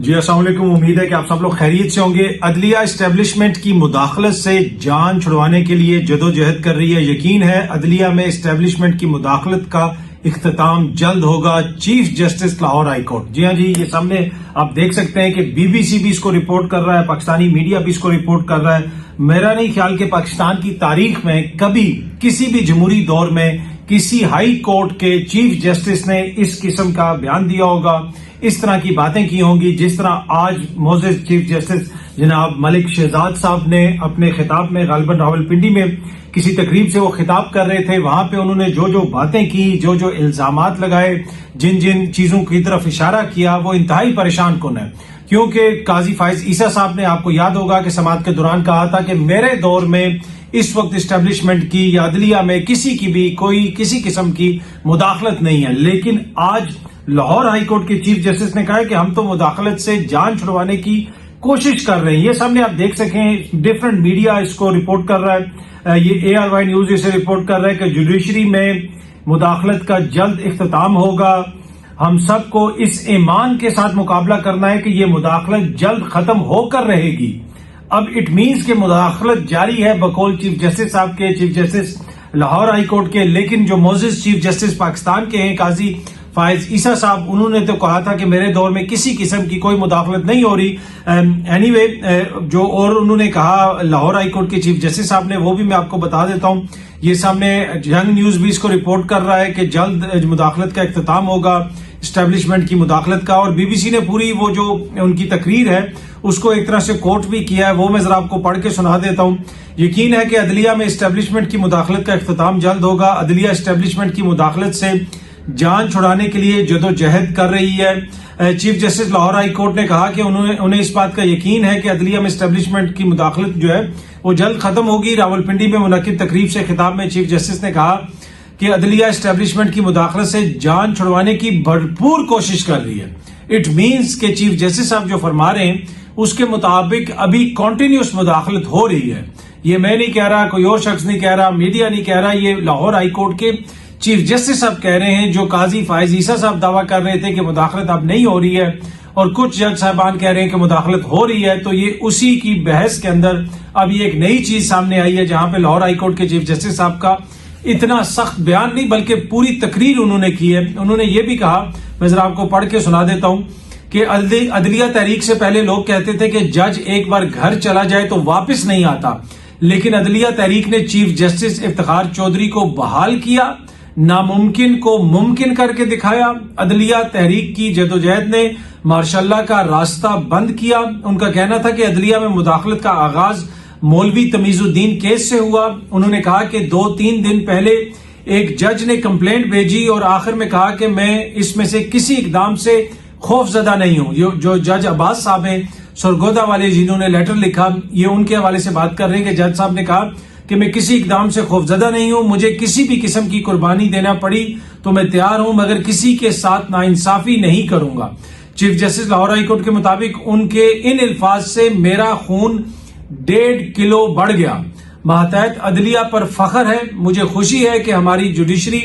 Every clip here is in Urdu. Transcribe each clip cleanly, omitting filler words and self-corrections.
جی السلام علیکم، امید ہے کہ آپ سب لوگ خیریت سے ہوں گے۔ عدلیہ اسٹیبلشمنٹ کی مداخلت سے جان چھڑوانے کے لیے جدوجہد کر رہی ہے۔ یقین ہے عدلیہ میں اسٹیبلشمنٹ کی مداخلت کا اختتام جلد ہوگا۔ Chief justice Lahore high court, جی ہاں جی، یہ سامنے آپ دیکھ سکتے ہیں کہ بی بی سی بھی اس کو رپورٹ کر رہا ہے، پاکستانی میڈیا بھی اس کو رپورٹ کر رہا ہے۔ میرا نہیں خیال کہ پاکستان کی تاریخ میں کبھی کسی بھی جمہوری دور میں کسی ہائی کورٹ کے چیف جسٹس نے اس قسم کا بیان دیا ہوگا، اس طرح کی باتیں کی ہوں گی جس طرح آج معزز چیف جسٹس جناب ملک شہزاد صاحب نے اپنے خطاب میں غالباً راولپنڈی میں کسی تقریب سے وہ خطاب کر رہے تھے، وہاں پہ انہوں نے جو باتیں کی، جو الزامات لگائے، جن چیزوں کی طرف اشارہ کیا، وہ انتہائی پریشان کن ہے۔ کیونکہ قاضی فائز عیسیٰ صاحب نے، آپ کو یاد ہوگا کہ سماعت کے دوران کہا تھا کہ میرے دور میں اس وقت اسٹیبلشمنٹ کی یا عدلیہ میں کسی کی بھی کوئی کسی قسم کی مداخلت نہیں ہے، لیکن آج لاہور ہائی کورٹ کے چیف جسٹس نے کہا ہے کہ ہم تو مداخلت سے جان چھڑوانے کی کوشش کر رہے ہیں۔ یہ سامنے آپ دیکھ سکیں، ڈیفرنٹ میڈیا اس کو رپورٹ کر رہا ہے، یہ ARY نیوز اسے رپورٹ کر رہا ہے کہ جوڈیشری میں مداخلت کا جلد اختتام ہوگا۔ ہم سب کو اس ایمان کے ساتھ مقابلہ کرنا ہے کہ یہ مداخلت جلد ختم ہو کر رہے گی۔ اب اٹ مینز کہ مداخلت جاری ہے بقول چیف جسٹس صاحب کے، chief justice Lahore high court کے، لیکن جو معزز چیف جسٹس پاکستان کے ہیں قاضی فائز عیسیٰ صاحب، انہوں نے تو کہا تھا کہ میرے دور میں کسی قسم کی کوئی مداخلت نہیں ہو رہی۔ اینی وے جو اور انہوں نے کہا لاہور ہائی کورٹ کے چیف جسٹس صاحب نے، وہ بھی میں آپ کو بتا دیتا ہوں۔ یہ سامنے جنگ نیوز بھی اس کو رپورٹ کر رہا ہے کہ جلد مداخلت کا اختتام ہوگا اسٹیبلشمنٹ کی مداخلت کا، اور بی بی سی نے پوری وہ جو ان کی تقریر ہے اس کو ایک طرح سے کوٹ بھی کیا ہے، وہ میں ذرا آپ کو پڑھ کے سنا دیتا ہوں۔ یقین ہے کہ عدلیہ میں اسٹیبلشمنٹ کی مداخلت کا اختتام جلد ہوگا۔ عدلیہ اسٹیبلشمنٹ کی مداخلت سے جان چھڑانے کے لیے جدوجہد کر رہی ہے۔ Chief justice Lahore high court نے کہا کہ انہیں اس بات کا یقین ہے کہ عدلیہ میں اسٹیبلشمنٹ کی مداخلت جو ہے وہ جلد ختم ہوگی۔ راولپنڈی میں منعقد تقریب سے خطاب میں چیف جسٹس نے کہا کہ عدلیہ اسٹیبلشمنٹ کی مداخلت سے جان چھڑوانے کی بھرپور کوشش کر رہی ہے۔ اٹ مینز کہ چیف جسٹس صاحب جو فرما رہے ہیں اس کے مطابق ابھی کنٹینیوس مداخلت ہو رہی ہے۔ یہ میں نہیں کہہ رہا، کوئی اور شخص نہیں کہہ رہا، میڈیا نہیں کہہ رہا، یہ لاہور ہائی کورٹ کے چیف جسٹس صاحب کہہ رہے ہیں۔ جو قاضی فائز عیسیٰ صاحب دعویٰ کر رہے تھے کہ مداخلت اب نہیں ہو رہی ہے اور کچھ جج صاحبان کہہ رہے ہیں کہ مداخلت ہو رہی ہے، تو یہ اسی کی بحث کے اندر اب یہ ایک نئی چیز سامنے آئی ہے، جہاں پہ لاہور ہائی کورٹ کے چیف جسٹس صاحب کا اتنا سخت بیان نہیں بلکہ پوری تقریر انہوں نے کی ہے۔ انہوں نے یہ بھی کہا، میں ذرا آپ کو پڑھ کے سنا دیتا ہوں، کہ عدلیہ تحریک سے پہلے لوگ کہتے تھے کہ جج ایک بار گھر چلا جائے تو واپس نہیں آتا، لیکن عدلیہ تحریک نے چیف جسٹس افتخار چودھری کو بحال کیا، ناممکن کو ممکن کر کے دکھایا۔ عدلیہ تحریک کی جدوجہد نے ماشاء اللہ کا راستہ بند کیا۔ ان کا کہنا تھا کہ عدلیہ میں مداخلت کا آغاز مولوی تمیز الدین کیس سے ہوا۔ انہوں نے کہا کہ 2-3 دن پہلے ایک جج نے کمپلینٹ بھیجی اور آخر میں کہا کہ میں اس میں سے کسی اقدام سے خوف زدہ نہیں ہوں۔ جو جج عباس صاحب ہیں سرگودا والے، جنہوں نے لیٹر لکھا، یہ ان کے حوالے سے بات کر رہے ہیں کہ جج صاحب نے کہا کہ میں کسی اقدام سے خوف زدہ نہیں ہوں، مجھے کسی بھی قسم کی قربانی دینا پڑی تو میں تیار ہوں، مگر کسی کے ساتھ ناانصافی نہیں کروں گا۔ Chief justice Lahore high court کے مطابق ان کے ان الفاظ سے میرا خون 1.5 کلو بڑھ گیا۔ ماتحت عدلیہ پر فخر ہے، مجھے خوشی ہے کہ ہماری جوڈیشری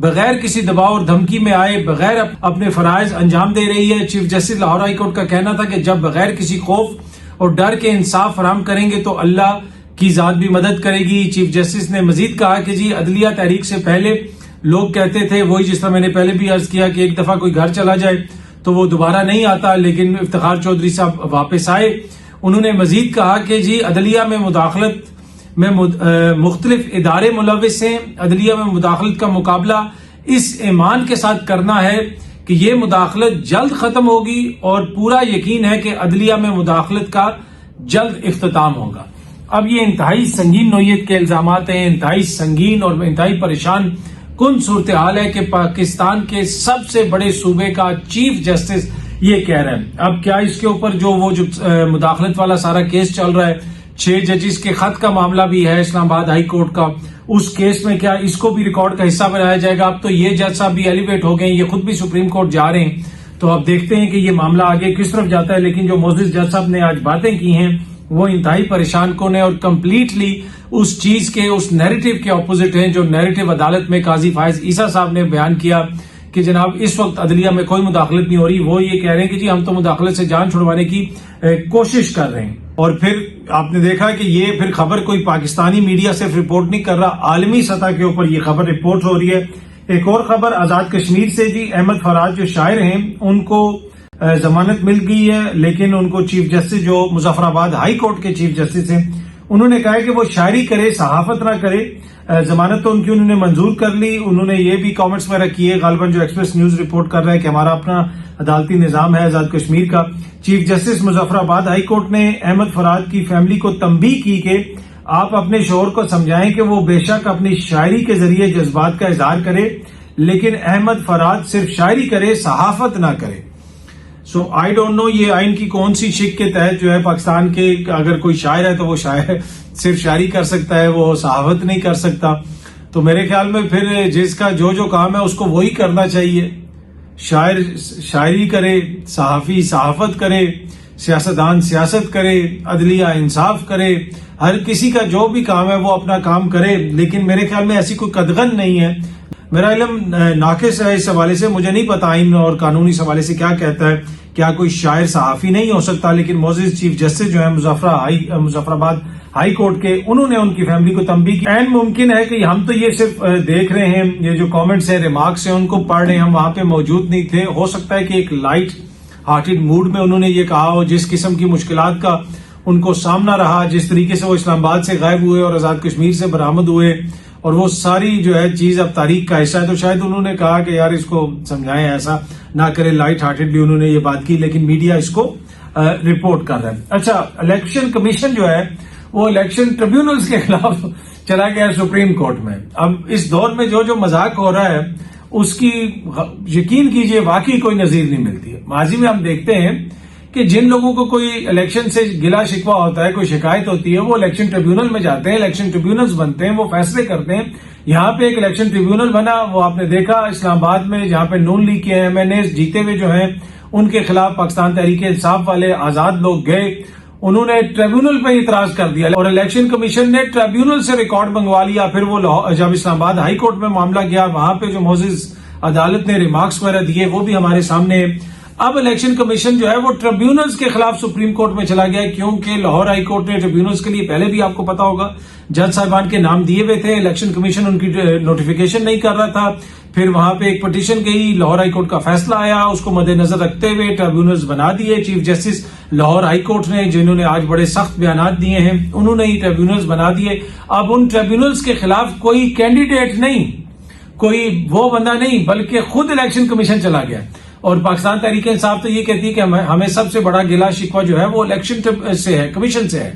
بغیر کسی دباؤ اور دھمکی میں آئے بغیر اپنے فرائض انجام دے رہی ہے۔ Chief justice Lahore high court کا کہنا تھا کہ جب بغیر کسی خوف اور ڈر کے انصاف فراہم کریں گے تو اللہ کی ذات بھی مدد کرے گی۔ چیف جسٹس نے مزید کہا کہ جی عدلیہ تحریک سے پہلے لوگ کہتے تھے، وہی جس طرح میں نے پہلے بھی عرض کیا، کہ ایک دفعہ کوئی گھر چلا جائے تو وہ دوبارہ نہیں آتا، لیکن افتخار چودھری صاحب واپس آئے۔ انہوں نے مزید کہا کہ جی عدلیہ میں مداخلت میں مختلف ادارے ملوث ہیں، عدلیہ میں مداخلت کا مقابلہ اس ایمان کے ساتھ کرنا ہے کہ یہ مداخلت جلد ختم ہوگی، اور پورا یقین ہے کہ عدلیہ میں مداخلت کا جلد اختتام ہوگا۔ اب یہ انتہائی سنگین نوعیت کے الزامات ہیں، انتہائی سنگین اور انتہائی پریشان کن صورتحال ہے کہ پاکستان کے سب سے بڑے صوبے کا چیف جسٹس یہ کہہ رہے ہیں۔ اب کیا اس کے اوپر جو مداخلت والا سارا کیس چل رہا ہے، 6 ججز کے خط کا معاملہ بھی ہے اسلام آباد ہائی کورٹ کا، اس کیس میں کیا اس کو بھی ریکارڈ کا حصہ بنایا جائے گا؟ اب تو یہ جج صاحب بھی ایلیویٹ ہو گئے ہیں، یہ خود بھی سپریم کورٹ جا رہے ہیں، تو اب دیکھتے ہیں کہ یہ معاملہ آگے کس طرف جاتا ہے۔ لیکن جو معزز جج صاحب نے آج باتیں کی ہیں وہ انتہائی پریشان کن ہے اور کمپلیٹلی اس چیز کے، اس نیریٹو کے اپوزٹ ہیں جو نیریٹو عدالت میں قاضی فائز عیسیٰ صاحب نے بیان کیا کہ جناب اس وقت عدلیہ میں کوئی مداخلت نہیں ہو رہی. وہ یہ کہہ رہے ہیں کہ جی ہم تو مداخلت سے جان چھڑوانے کی کوشش کر رہے ہیں. اور پھر آپ نے دیکھا کہ یہ پھر خبر کوئی پاکستانی میڈیا صرف رپورٹ نہیں کر رہا، عالمی سطح کے اوپر یہ خبر رپورٹ ہو رہی ہے. ایک اور خبر آزاد کشمیر سے جی، احمد فراز جو شاعر ہیں ان کو ضمانت مل گئی ہے، لیکن ان کو چیف جسٹس جو مظفر آباد ہائی کورٹ کے چیف جسٹس ہیں انہوں نے کہا ہے کہ وہ شاعری کرے، صحافت نہ کرے. ضمانت تو ان کی انہوں نے منظور کر لی. انہوں نے یہ بھی کامنٹس میں رکھی ہے، غالباً جو ایکسپریس نیوز رپورٹ کر رہا ہے کہ ہمارا اپنا عدالتی نظام ہے آزاد کشمیر کا. چیف جسٹس مظفر آباد ہائی کورٹ نے احمد فراز کی فیملی کو تنبیہ کی کہ آپ اپنے شوہر کو سمجھائیں کہ وہ بے شک اپنی شاعری کے ذریعے جذبات کا اظہار کرے، لیکن احمد فراز صرف شاعری کرے، صحافت نہ کرے. سو آئی ڈونٹ نو یہ آئین کی کون سی شک کے تحت جو ہے پاکستان کے اگر کوئی شاعر ہے تو وہ شاعر صرف شاعری کر سکتا ہے، وہ صحافت نہیں کر سکتا. تو میرے خیال میں پھر جس کا جو کام ہے اس کو وہی کرنا چاہیے. شاعر شاعری کرے، صحافی صحافت کرے، سیاستدان سیاست کرے، عدلیہ انصاف کرے. ہر کسی کا جو بھی کام ہے وہ اپنا کام کرے، لیکن میرے خیال میں ایسی کوئی قدغن نہیں ہے. میرا علم ناقص ہے اس حوالے سے، مجھے نہیں پتا آئین اور قانونی حوالے سے کیا کہتا ہے. کیا کوئی شاعر صحافی نہیں ہو سکتا؟ لیکن معزز چیف جسٹس جو ہے مظفر آباد ہائی کورٹ کے، انہوں نے ان کی فیملی کو تنبیہ کی. اینڈ ممکن ہے کہ ہم تو یہ صرف دیکھ رہے ہیں، یہ جو کامنٹس ہیں، ریمارکس ہیں، ان کو پڑھ رہے ہیں، ہم وہاں پہ موجود نہیں تھے. ہو سکتا ہے کہ ایک لائٹ ہارٹڈ موڈ میں انہوں نے یہ کہا ہو، جس قسم کی مشکلات کا ان کو سامنا رہا، جس طریقے سے وہ اسلام آباد سے غائب ہوئے اور آزاد کشمیر سے برآمد ہوئے، اور وہ ساری جو ہے چیز اب تاریخ کا حصہ ہے. تو شاید انہوں نے کہا کہ یار اس کو سمجھائیں، ایسا نہ کرے. لائٹ ہارٹڈلی انہوں نے یہ بات کی، لیکن میڈیا اس کو رپورٹ کر رہا ہے. اچھا، الیکشن کمیشن جو ہے وہ الیکشن ٹریبیونلز کے خلاف چلا گیا سپریم کورٹ میں. اب اس دور میں جو مذاق ہو رہا ہے اس کی یقین کیجئے واقعی کوئی نظیر نہیں ملتی ہے. ماضی میں ہم دیکھتے ہیں کہ جن لوگوں کو کوئی الیکشن سے گلا شکوہ ہوتا ہے، کوئی شکایت ہوتی ہے، وہ الیکشن ٹریبیونل میں جاتے ہیں، الیکشن ٹریبیونلز بنتے ہیں، وہ فیصلے کرتے ہیں. یہاں پہ ایک الیکشن ٹریبیونل بنا، وہ آپ نے دیکھا اسلام آباد میں، جہاں پہ نون لیگ کے ایم این اے جیتے ہوئے جو ہیں ان کے خلاف پاکستان تحریک انصاف والے آزاد لوگ گئے، انہوں نے ٹریبیونل پہ اعتراض کر دیا اور الیکشن کمیشن نے ٹریبیونل سے ریکارڈ منگوا لیا. پھر وہ جب اسلام آباد ہائی کورٹ میں معاملہ گیا، وہاں پہ جو معزز عدالت نے ریمارکس وغیرہ دیے وہ بھی ہمارے سامنے. اب الیکشن کمیشن جو ہے وہ ٹریبیونلز کے خلاف سپریم کورٹ میں چلا گیا، کیونکہ لاہور ہائی کورٹ نے ٹریبیونلز کے لیے پہلے بھی آپ کو پتا ہوگا جج صاحبان کے نام دیے ہوئے تھے. الیکشن کمیشن ان کی نوٹیفیکیشن نہیں کر رہا تھا. پھر وہاں پہ ایک پٹیشن گئی، لاہور ہائی کورٹ کا فیصلہ آیا، اس کو مد نظر رکھتے ہوئے ٹریبیونلز بنا دیے. Chief justice Lahore high court نے، جنہوں نے آج بڑے سخت بیانات دیے ہیں، انہوں نے ہی ٹریبیونلز بنا دیے. اب ان ٹریبیونلز کے خلاف کوئی کینڈیڈیٹ نہیں، کوئی وہ بندہ نہیں، بلکہ خود الیکشن کمیشن چلا گیا. اور پاکستان تحریک انصاف تو یہ کہتی ہے کہ ہمیں سب سے بڑا گلا شکوہ جو ہے وہ الیکشن سے ہے، کمیشن سے ہے،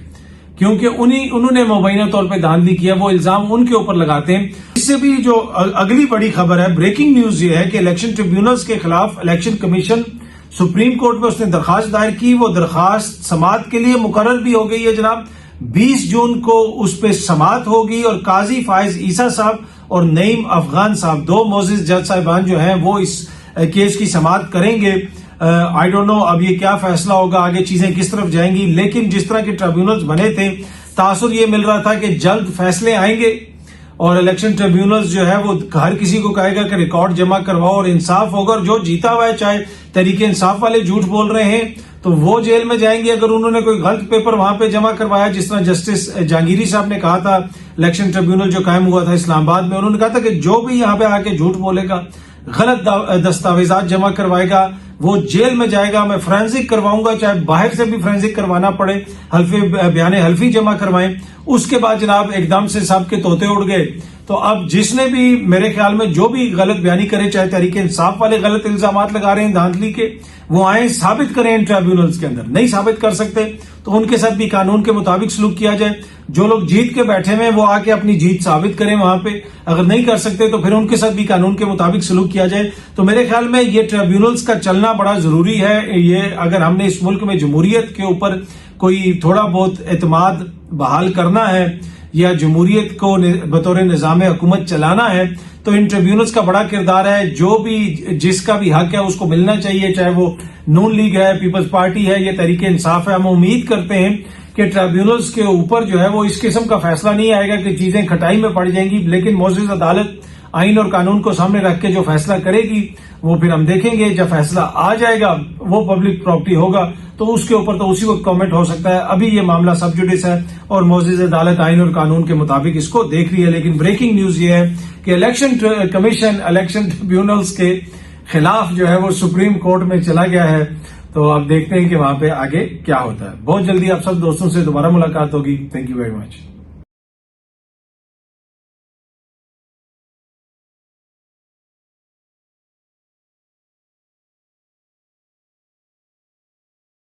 کیونکہ انہوں نے مبینہ طور پہ دھاندلی کیا. وہ الزام ان کے اوپر لگاتے ہیں. اس سے بھی جو اگلی بڑی خبر ہے، بریکنگ نیوز یہ ہے کہ الیکشن ٹریبیونلز کے خلاف الیکشن کمیشن سپریم کورٹ میں اس نے درخواست دائر کی. وہ درخواست سماعت کے لیے مقرر بھی ہو گئی ہے جناب. 20 جون کو اس پہ سماعت ہوگی اور قاضی فائز عیسیٰ صاحب اور نعیم افغان صاحب، 2 معزز جج صاحبان جو ہیں، وہ اس کیس کی سماعت کریں گے. آئی ڈونٹ نو اب یہ کیا فیصلہ ہوگا، آگے چیزیں کس طرف جائیں گی. لیکن جس طرح کے ٹریبیونلز بنے تھے، تاثر یہ مل رہا تھا کہ جلد فیصلے آئیں گے اور الیکشن ٹریبیونلز جو ہے وہ ہر کسی کو کہے گا کہ ریکارڈ جمع کرواؤ اور انصاف ہوگا. اور جو جیتا ہوا ہے، چاہے تحریک انصاف والے جھوٹ بول رہے ہیں تو وہ جیل میں جائیں گے اگر انہوں نے کوئی غلط پیپر وہاں پہ جمع کروایا. جس طرح جسٹس جہانگیری صاحب نے کہا تھا، الیکشن ٹریبیونل جو قائم ہوا تھا اسلام آباد میں، انہوں نے کہا تھا کہ جو بھی یہاں پہ آ کے جھوٹ بولے گا، غلط دستاویزات جمع کروائے گا، وہ جیل میں جائے گا. میں فرینزک کرواؤں گا، چاہے باہر سے بھی فرینزک کروانا پڑے، بیان حلفی جمع کروائیں. اس کے بعد جناب ایک دم سے سب کے طوطے اڑ گئے. تو اب جس نے بھی میرے خیال میں جو بھی غلط بیانی کرے، چاہے تحریک انصاف والے غلط الزامات لگا رہے ہیں دھاندلی کے، وہ آئیں ثابت کریں ان ٹریبیونلز کے اندر. نہیں ثابت کر سکتے تو ان کے ساتھ بھی قانون کے مطابق سلوک کیا جائے. جو لوگ جیت کے بیٹھے ہوئے وہ آ کے اپنی جیت ثابت کریں وہاں پہ. اگر نہیں کر سکتے تو پھر ان کے ساتھ بھی قانون کے مطابق سلوک کیا جائے. تو میرے خیال میں یہ ٹریبیونلز کا چلنا بڑا ضروری ہے. یہ اگر ہم نے اس ملک میں جمہوریت کے اوپر کوئی تھوڑا بہت اعتماد بحال کرنا ہے یا جمہوریت کو بطور نظام حکومت چلانا ہے، تو ان ٹریبیونلز کا بڑا کردار ہے. جو بھی جس کا بھی حق ہے اس کو ملنا چاہیے، چاہے وہ نون لیگ ہے، پیپلز پارٹی ہے یا تحریک انصاف ہے. ہم امید کرتے ہیں کہ ٹریبیونلز کے اوپر جو ہے وہ اس قسم کا فیصلہ نہیں آئے گا کہ چیزیں کھٹائی میں پڑ جائیں گی. لیکن معزز عدالت آئین اور قانون کو سامنے رکھ کے جو فیصلہ کرے گی وہ پھر ہم دیکھیں گے. جب فیصلہ آ جائے گا وہ پبلک پراپرٹی ہوگا تو اس کے اوپر تو اسی وقت کامنٹ ہو سکتا ہے. ابھی یہ معاملہ سب جوڈس ہے اور معزز عدالت آئین اور قانون کے مطابق اس کو دیکھ رہی ہے. لیکن بریکنگ نیوز یہ ہے کہ الیکشن کمیشن الیکشن ٹریبیونلز کے خلاف جو ہے وہ سپریم کورٹ میں چلا گیا ہے. تو اب دیکھتے ہیں کہ وہاں پہ آگے کیا ہوتا ہے. بہت جلدی آپ سب دوستوں سے دوبارہ ملاقات ہوگی. Thank you very much.